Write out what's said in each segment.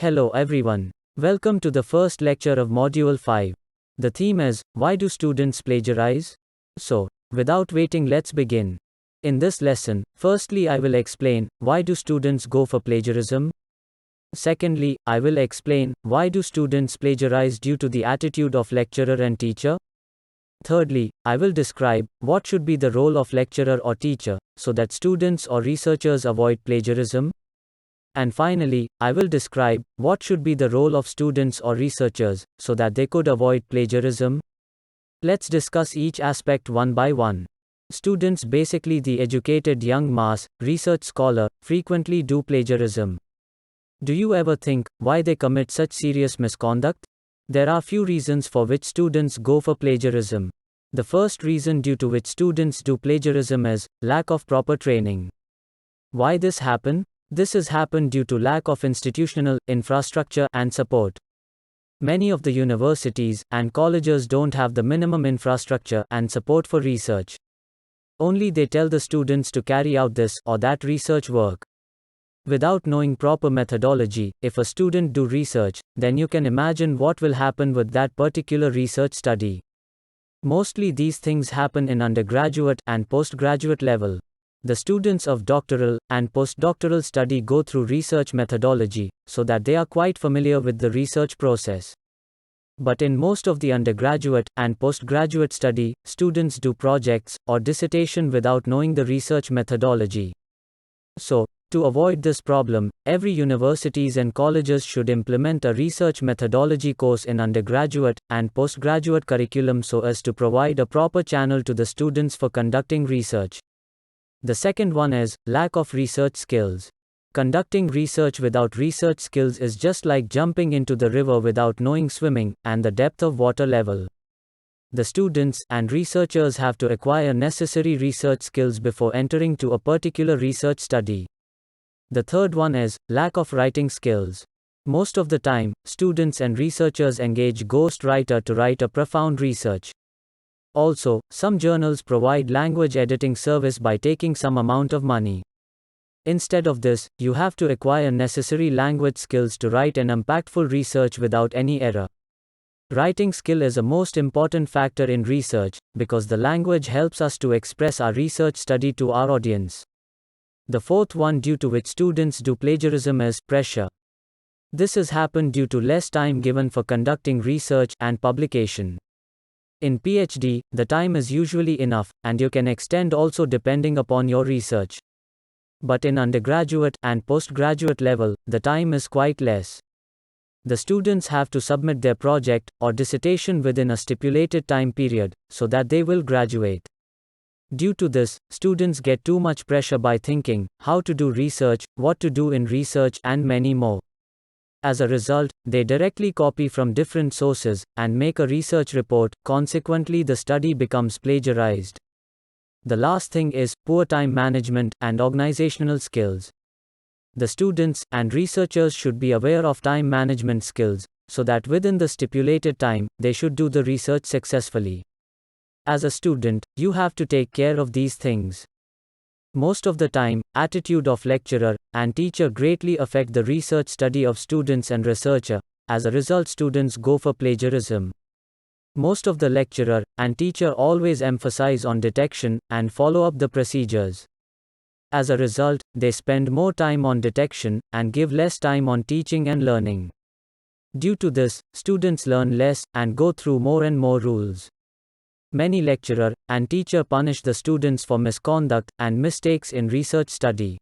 Hello everyone. Welcome to the first lecture of Module 5. The theme is, Why do students plagiarize? So, without waiting, let's begin. In this lesson, firstly I will explain, why do students go for plagiarism? Secondly, I will explain, why do students plagiarize due to the attitude of lecturer and teacher? Thirdly, I will describe, what should be the role of lecturer or teacher, so that students or researchers avoid plagiarism? And finally, I will describe, what should be the role of students or researchers, so that they could avoid plagiarism. Let's discuss each aspect one by one. Students, basically the educated young mass, research scholar, frequently do plagiarism. Do you ever think, why they commit such serious misconduct? There are few reasons for which students go for plagiarism. The first reason due to which students do plagiarism is, lack of proper training. Why this happen? This has happened due to lack of institutional infrastructure and support. Many of the universities and colleges don't have the minimum infrastructure and support for research. Only they tell the students to carry out this or that research work. Without knowing proper methodology, if a student do research, then you can imagine what will happen with that particular research study. Mostly these things happen in undergraduate and postgraduate level. The students of doctoral and postdoctoral study go through research methodology, so that they are quite familiar with the research process. But in most of the undergraduate and postgraduate study, students do projects or dissertation without knowing the research methodology. So, to avoid this problem, every universities and colleges should implement a research methodology course in undergraduate and postgraduate curriculum so as to provide a proper channel to the students for conducting research. The second one is, lack of research skills. Conducting research without research skills is just like jumping into the river without knowing swimming and the depth of water level. The students and researchers have to acquire necessary research skills before entering to a particular research study. The third one is, lack of writing skills. Most of the time, students and researchers engage ghost writer to write a profound research. Also, some journals provide language editing service by taking some amount of money. Instead of this, you have to acquire necessary language skills to write an impactful research without any error. Writing skill is a most important factor in research, because the language helps us to express our research study to our audience. The fourth one due to which students do plagiarism is pressure. This has happened due to less time given for conducting research and publication. In PhD, the time is usually enough, and you can extend also depending upon your research. But in undergraduate and postgraduate level, the time is quite less. The students have to submit their project or dissertation within a stipulated time period, so that they will graduate. Due to this, students get too much pressure by thinking, how to do research, what to do in research and many more. As a result, they directly copy from different sources and make a research report, consequently the study becomes plagiarized. The last thing is poor time management and organizational skills. The students and researchers should be aware of time management skills, so that within the stipulated time, they should do the research successfully. As a student, you have to take care of these things. Most of the time, attitude of lecturer and teacher greatly affect the research study of students and researcher. As a result, students go for plagiarism. Most of the lecturer and teacher always emphasize on detection and follow up the procedures. As a result, they spend more time on detection and give less time on teaching and learning. Due to this, students learn less and go through more and more rules. Many lecturer and teacher punish the students for misconduct and mistakes in research study.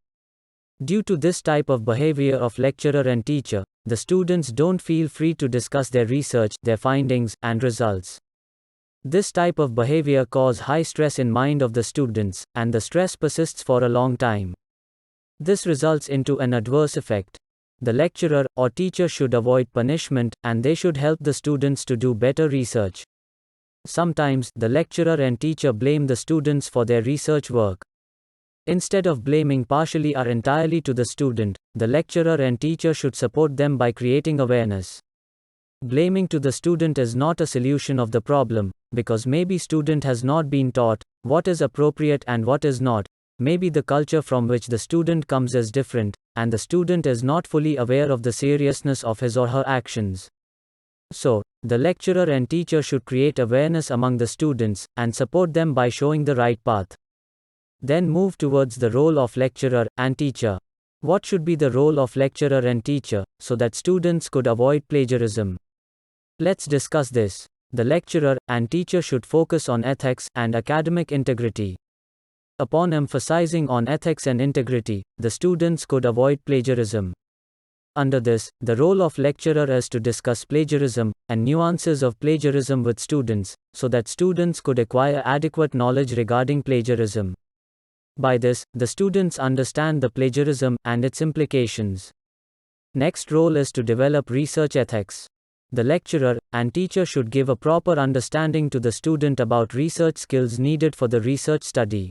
Due to this type of behavior of lecturer and teacher, the students don't feel free to discuss their research, their findings, and results. This type of behavior causes high stress in mind of the students, and the stress persists for a long time. This results into an adverse effect. The lecturer or teacher should avoid punishment, and they should help the students to do better research. Sometimes, the lecturer and teacher blame the students for their research work. Instead of blaming partially or entirely to the student, the lecturer and teacher should support them by creating awareness. Blaming to the student is not a solution of the problem, because maybe student has not been taught what is appropriate and what is not, maybe the culture from which the student comes is different, and the student is not fully aware of the seriousness of his or her actions. So, the lecturer and teacher should create awareness among the students, and support them by showing the right path. Then move towards the role of lecturer and teacher. What should be the role of lecturer and teacher, so that students could avoid plagiarism? Let's discuss this. The lecturer and teacher should focus on ethics and academic integrity. Upon emphasizing on ethics and integrity, the students could avoid plagiarism. Under this, the role of lecturer is to discuss plagiarism and nuances of plagiarism with students, so that students could acquire adequate knowledge regarding plagiarism. By this, the students understand the plagiarism and its implications. Next role is to develop research ethics. The lecturer and teacher should give a proper understanding to the student about research skills needed for the research study.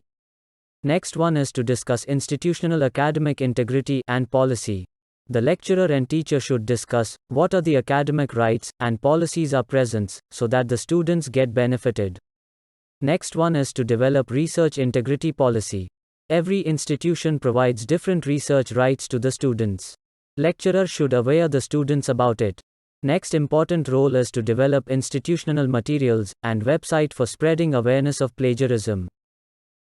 Next one is to discuss institutional academic integrity and policy. The lecturer and teacher should discuss what are the academic rights and policies are present, so that the students get benefited. Next one is to develop research integrity policy. Every institution provides different research rights to the students. Lecturer should aware the students about it. Next important role is to develop institutional materials and website for spreading awareness of plagiarism.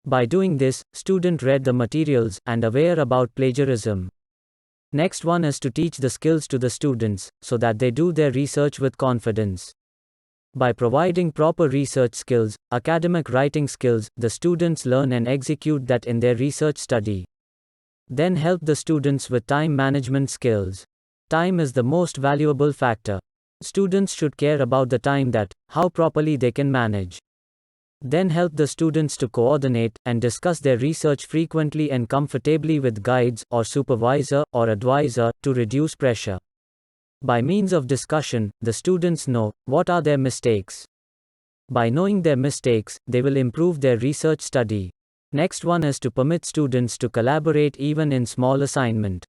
By doing this, student read the materials and aware about plagiarism. Next one is to teach the skills to the students, so that they do their research with confidence. By providing proper research skills, academic writing skills, the students learn and execute that in their research study. Then help the students with time management skills. Time is the most valuable factor. Students should care about the time, that how properly they can manage. Then help the students to coordinate and discuss their research frequently and comfortably with guides or supervisor or advisor to reduce pressure. By means of discussion, the students know what are their mistakes. By knowing their mistakes, they will improve their research study. Next one is to permit students to collaborate even in small assignment.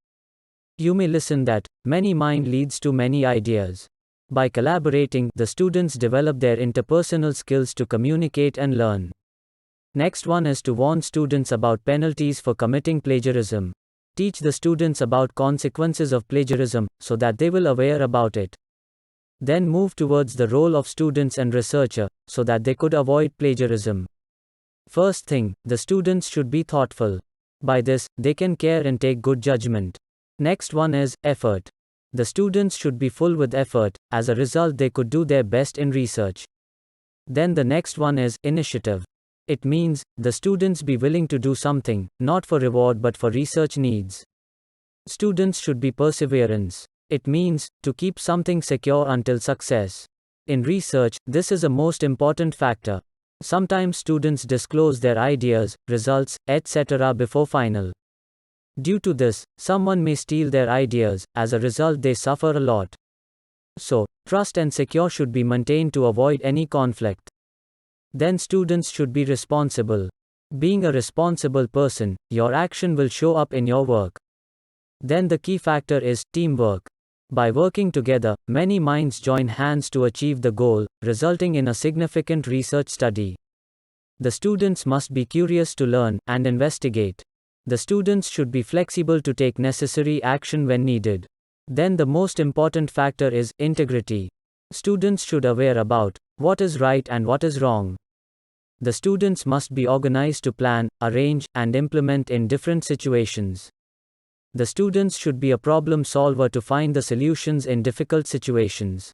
You may listen that many mind leads to many ideas. By collaborating, the students develop their interpersonal skills to communicate and learn. Next one is to warn students about penalties for committing plagiarism. Teach the students about consequences of plagiarism, so that they will aware about it. Then move towards the role of students and researcher, so that they could avoid plagiarism. First thing, the students should be thoughtful. By this, they can care and take good judgment. Next one is effort. The students should be full with effort, as a result they could do their best in research. Then the next one is initiative. It means, the students be willing to do something, not for reward but for research needs. Students should be perseverance. It means, to keep something secure until success. In research, this is a most important factor. Sometimes students disclose their ideas, results, etc. before final. Due to this, someone may steal their ideas, as a result they suffer a lot. So, trust and secure should be maintained to avoid any conflict. Then students should be responsible. Being a responsible person, your action will show up in your work. Then the key factor is teamwork. By working together, many minds join hands to achieve the goal, resulting in a significant research study. The students must be curious to learn and investigate. The students should be flexible to take necessary action when needed. Then the most important factor is integrity. Students should aware about what is right and what is wrong. The students must be organized to plan, arrange, and implement in different situations. The students should be a problem solver to find the solutions in difficult situations.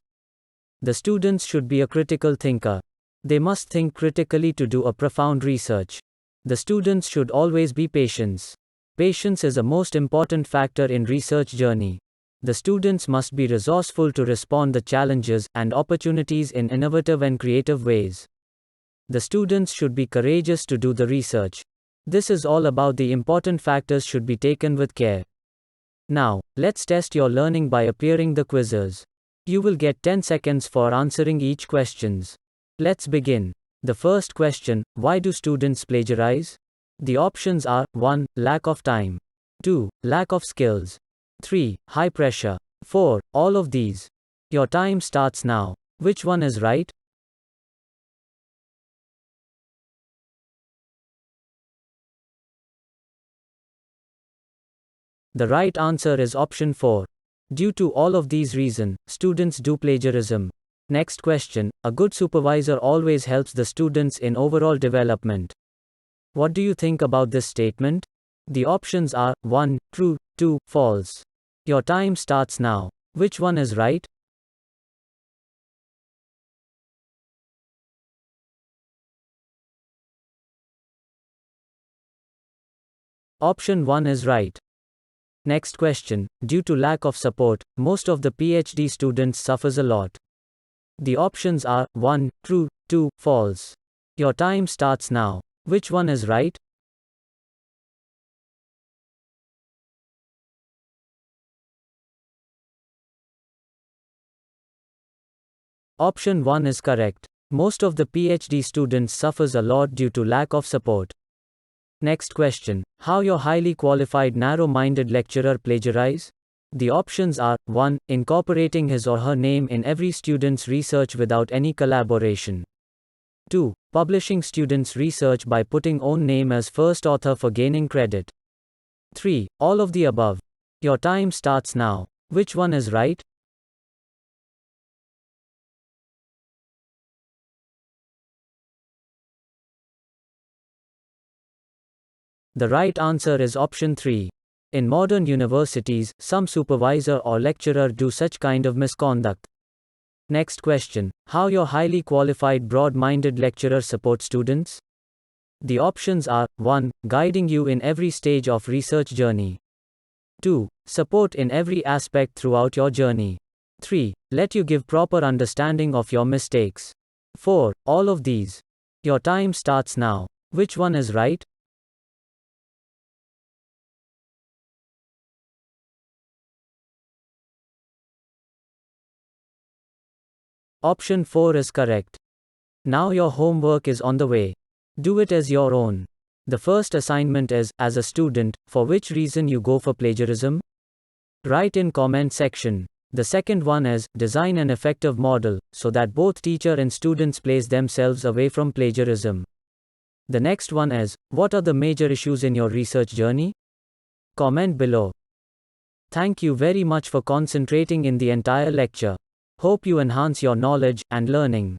The students should be a critical thinker. They must think critically to do a profound research. The students should always be patient. Patience is a most important factor in research journey. The students must be resourceful to respond to challenges and opportunities in innovative and creative ways. The students should be courageous to do the research. This is all about the important factors should be taken with care. Now, let's test your learning by appearing the quizzes. You will get 10 seconds for answering each questions. Let's begin. The first question, why do students plagiarize? The options are 1. Lack of time. 2. Lack of skills. 3. High pressure. 4. All of these. Your time starts now. Which one is right? The right answer is option 4. Due to all of these reasons, students do plagiarism. Next question. A good supervisor always helps the students in overall development. What do you think about this statement? The options are 1. True, 2. False. Your time starts now. Which one is right? Option 1 is right. Next question. Due to lack of support, most of the PhD students suffers a lot. The options are 1. True, 2. False. Your time starts now. Which one is right? Option 1 is correct. Most of the PhD students suffers a lot due to lack of support. Next question. How your highly qualified narrow-minded lecturer plagiarize? The options are 1. Incorporating his or her name in every student's research without any collaboration. 2. Publishing students' research by putting own name as first author for gaining credit. 3. All of the above. Your time starts now. Which one is right? The right answer is option 3. In modern universities, some supervisor or lecturer do such kind of misconduct. Next question. How your highly qualified broad-minded lecturer supports students? The options are 1. Guiding you in every stage of research journey. 2. Support in every aspect throughout your journey. 3. Let you give proper understanding of your mistakes. 4. All of these. Your time starts now. Which one is right? Option 4 is correct. Now your homework is on the way. Do it as your own. The first assignment is, as a student, for which reason you go for plagiarism? Write in comment section. The second one is, design an effective model, so that both teacher and students place themselves away from plagiarism. The next one is, what are the major issues in your research journey? Comment below. Thank you very much for concentrating in the entire lecture. Hope you enhance your knowledge and learning.